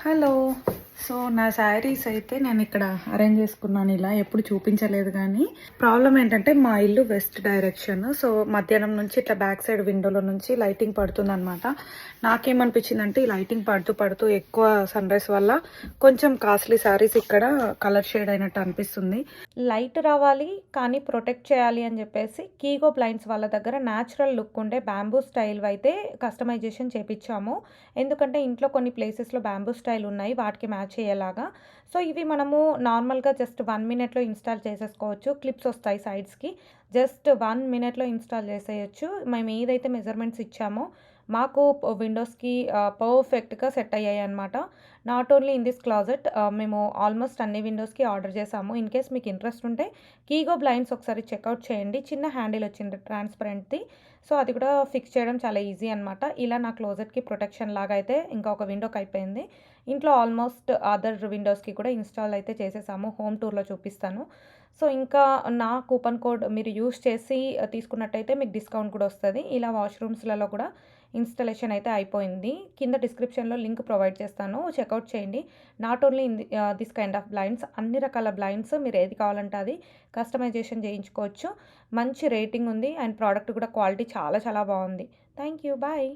Hello. So నా శారీస్ అయితే నేను ఇక్కడ అరేంజ్ చేసుకున్నాను. ఇలా ఎప్పుడు చూపించలేదు కానీ ప్రాబ్లం ఏంటంటే మా ఇల్లు వెస్ట్ డైరెక్షన్. సో మధ్యాహ్నం నుంచి ఇట్లా బ్యాక్ సైడ్ విండోలో నుంచి లైటింగ్ పడుతుంది అనమాట. నాకేమనిపించిందంటే ఈ లైటింగ్ పడుతూ పడుతూ ఎక్కువ సన్ రైజ్ వల్ల కొంచెం కాస్ట్లీ శారీస్ ఇక్కడ కలర్ షేడ్ అయినట్టు అనిపిస్తుంది. లైట్ రావాలి కానీ ప్రొటెక్ట్ చేయాలి అని చెప్పేసి కీగో బ్లైండ్స్ వాళ్ళ దగ్గర న్యాచురల్ లుక్ ఉండే బ్యాంబూ స్టైల్ అయితే కస్టమైజేషన్ చేపించాము. ఎందుకంటే ఇంట్లో కొన్ని ప్లేసెస్లో బ్యాంబూ స్టైల్ ఉన్నాయి, వాటికి మ్యాచ్ అయ్యేలాగా. సో ఇవి మనము నార్మల్గా జస్ట్ 1 మినిట్లో ఇన్స్టాల్ చేసేసుకోవచ్చు. క్లిప్స్ వస్తాయి సైడ్స్కి, జస్ట్ 1 మినిట్లో ఇన్స్టాల్ చేసేయచ్చు. మేము ఏదైతే మెజర్మెంట్స్ ఇచ్చామో మాకు విండోస్కి పర్ఫెక్ట్గా సెట్ అయ్యాయి అనమాట. Not only in this closet, మేము ఆల్మోస్ట్ అన్ని విండోస్కి ఆర్డర్ చేసాము. ఇన్ కేస్ మీకు ఇంట్రెస్ట్ ఉంటే కీగో బ్లైండ్స్ ఒకసారి చెక్అవుట్ చేయండి. చిన్న హ్యాండిల్ వచ్చింది ట్రాన్స్పరెంట్ది. సో అది కూడా ఫిక్స్ చేయడం చాలా ఈజీ అనమాట. ఇలా నా క్లోజెట్కి ప్రొటెక్షన్ లాగా అయితే ఇంకా ఒక విండోకి అయిపోయింది. ఇంట్లో ఆల్మోస్ట్ అదర్ విండోస్కి కూడా ఇన్స్టాల్ అయితే చేసేసాము. హోమ్ టూర్లో చూపిస్తాను. సో ఇంకా నా కూపన్ కోడ్ మీరు యూస్ చేసి తీసుకున్నట్టయితే మీకు డిస్కౌంట్ కూడా వస్తుంది. ఇలా వాష్రూమ్స్లలో కూడా ఇన్స్టలేషన్ అయితే అయిపోయింది. కింద డిస్క్రిప్షన్లో లింక్ ప్రొవైడ్ చేస్తాను, చెక్అవుట్ చేయండి. Not only in this kind of blinds, అన్ని రకాల బ్లైండ్స్ మీరు ఏది కావాలంటే అది కస్టమైజేషన్ చేయించుకోవచ్చు. మంచి రేటింగ్ ఉంది అండ్ ప్రోడక్ట్ కూడా క్వాలిటీ చాలా చాలా బాగుంది. Thank you, bye.